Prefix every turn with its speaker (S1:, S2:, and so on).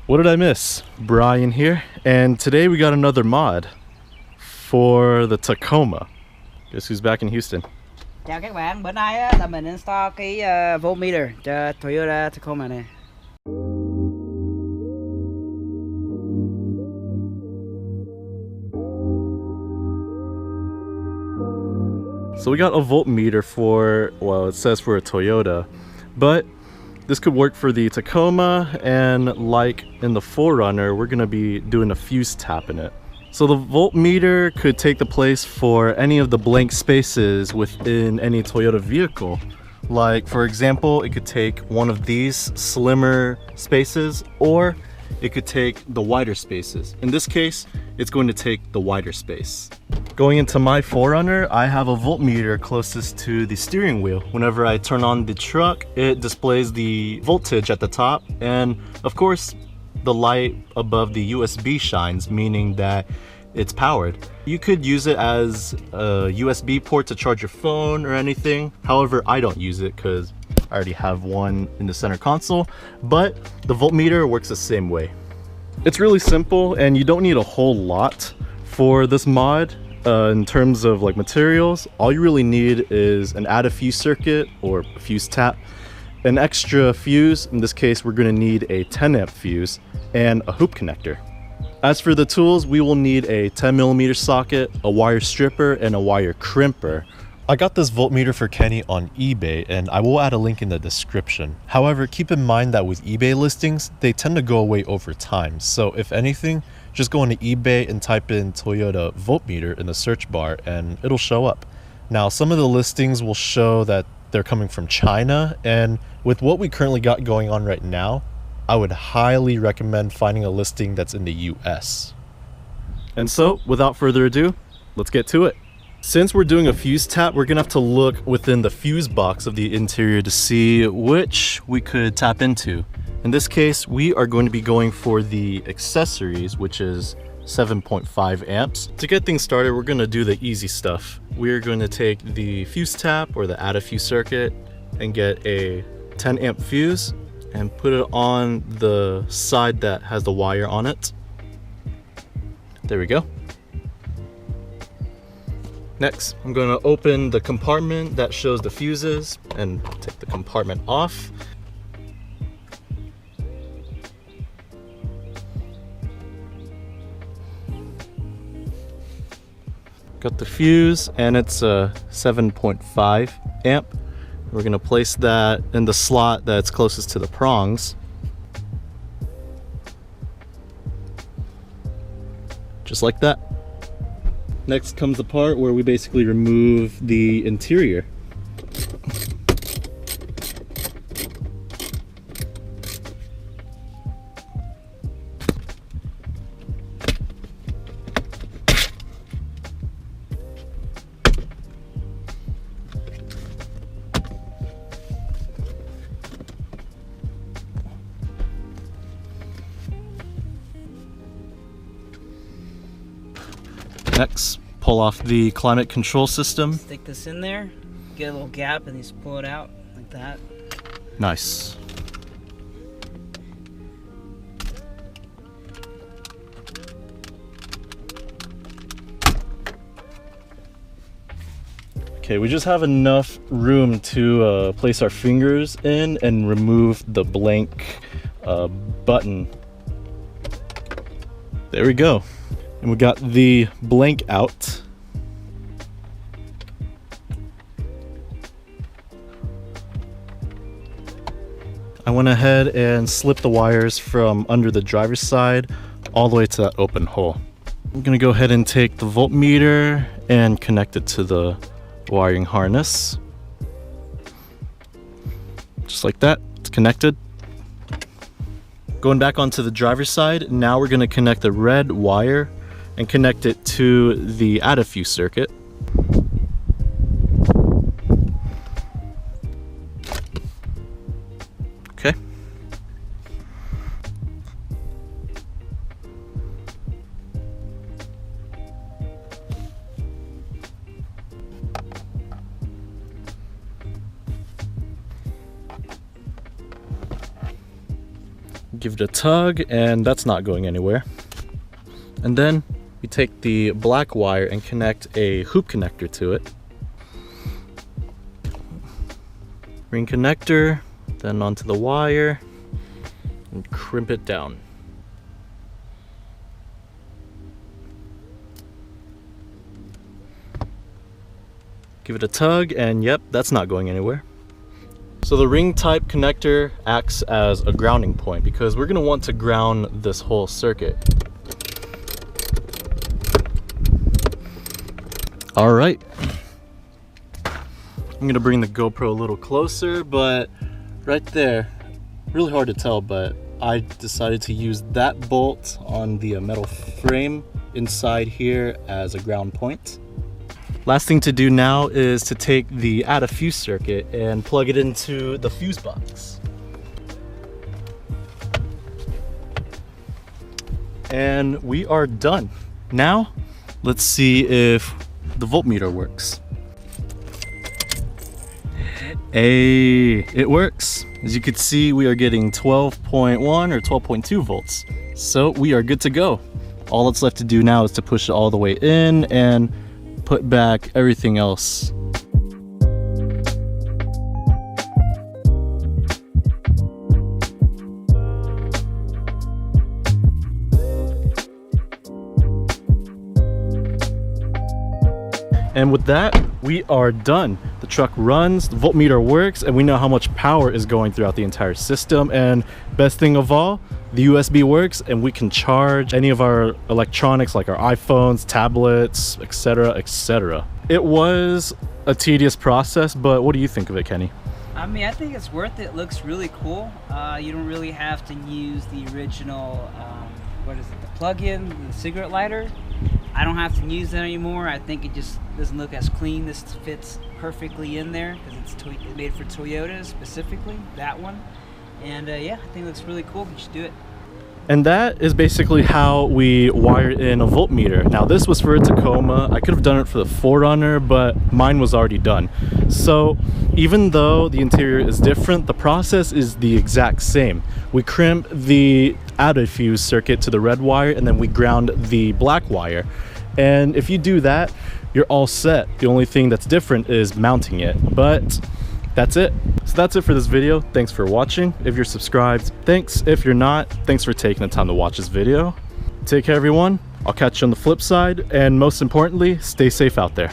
S1: What did I miss? Brian here, and today we got another mod for the Tacoma. Guess who's back in Houston?
S2: Chào các bạn, bữa nay á, là mình install cái Voltmeter cho Toyota Tacoma này.
S1: So we got a voltmeter for, well, it says for a Toyota, but this could work for the Tacoma, and like in the 4Runner, we're gonna be doing a fuse tap in it. So the voltmeter could take the place for any of the blank spaces within any Toyota vehicle. Like, for example, it could take one of these slimmer spaces, or it could take the wider spaces. In this case, it's going to take the wider space. Going into my 4Runner, I have a voltmeter closest to the steering wheel. Whenever I turn on the truck, it displays the voltage at the top, and of course, the light above the USB shines, meaning that it's powered. You could use it as a USB port to charge your phone or anything. However, I don't use it because I already have one in the center console, but the voltmeter works the same way. It's really simple, and you don't need a whole lot for this mod. In terms of like materials, all you really need is an add a fuse circuit or a fuse tap, an extra fuse. In this case, we're going to need a 10 amp fuse and a hoop connector. As for the tools, we will need a 10mm socket, a wire stripper, and a wire crimper. I got this voltmeter for Kenny on eBay, and I will add a link in the description. However, keep in mind that with eBay listings, they tend to go away over time. So if anything, just go onto eBay and type in Toyota voltmeter in the search bar and it'll show up. Now, some of the listings will show that they're coming from China, and with what we currently got going on right now, I would highly recommend finding a listing that's in the US. And so, without further ado, let's get to it. Since we're doing a fuse tap, we're gonna have to look within the fuse box of the interior to see which we could tap into. In this case, we are going to be going for the accessories, which is 7.5 amps. To get things started, we're gonna do the easy stuff. We're going to take the fuse tap or the add a fuse circuit and get a 10 amp fuse and put it on the side that has the wire on it. There we go. Next, I'm going to open the compartment that shows the fuses and take the compartment off. Got the fuse, and it's a 7.5 amp. We're going to place that in the slot that's closest to the prongs. Just like that. Next comes the part where we basically remove the interior. Next, pull off the climate control system.
S2: Stick this in there, get a little gap, and just pull it out like that.
S1: Nice. Okay, we just have enough room to place our fingers in and remove the blank button. There we go. And we got the blank out. I went ahead and slipped the wires from under the driver's side all the way to that open hole. I'm gonna go ahead and take the voltmeter and connect it to the wiring harness. Just like that, it's connected. Going back onto the driver's side, now we're gonna connect the red wire and connect it to the add a fuse circuit. Okay. Give it a tug, and that's not going anywhere. And then we take the black wire and connect a hoop connector to it. Ring connector, then onto the wire, and crimp it down. Give it a tug, and yep, that's not going anywhere. So the ring type connector acts as a grounding point because we're going to want to ground this whole circuit. All right. I'm going to bring the GoPro a little closer, but right there, really hard to tell, but I decided to use that bolt on the metal frame inside here as a ground point. Last thing to do now is to take the add a fuse circuit and plug it into the fuse box. And we are done. Now, let's see if the voltmeter works. Hey, it works. As you can see, we are getting 12.1 or 12.2 volts. So we are good to go. All that's left to do now is to push it all the way in and put back everything else. And with that, we are done. The truck runs, the voltmeter works, and we know how much power is going throughout the entire system. And best thing of all, the USB works and we can charge any of our electronics like our iPhones, tablets, etc., etc. It was a tedious process, but what do you think of it, Kenny?
S2: I mean, I think it's worth it. It looks really cool. You don't really have to use the original, what is it, the plug-in, the cigarette lighter. I don't have to use that anymore. I think it just doesn't look as clean. This fits perfectly in there because it's made for Toyota specifically, that one. And yeah, I think it looks really cool. We should do it.
S1: And that is basically how we wired in a voltmeter. Now this was for a Tacoma. I could have done it for the 4Runner, but mine was already done. So even though the interior is different, the process is the exact same. We crimp the added fuse circuit to the red wire and then we ground the black wire. And if you do that, you're all set. The only thing that's different is mounting it, but that's it. So that's it for this video. Thanks for watching. If you're subscribed, thanks. If you're not, thanks for taking the time to watch this video. Take care, everyone. I'll catch you on the flip side, and most importantly, stay safe out there.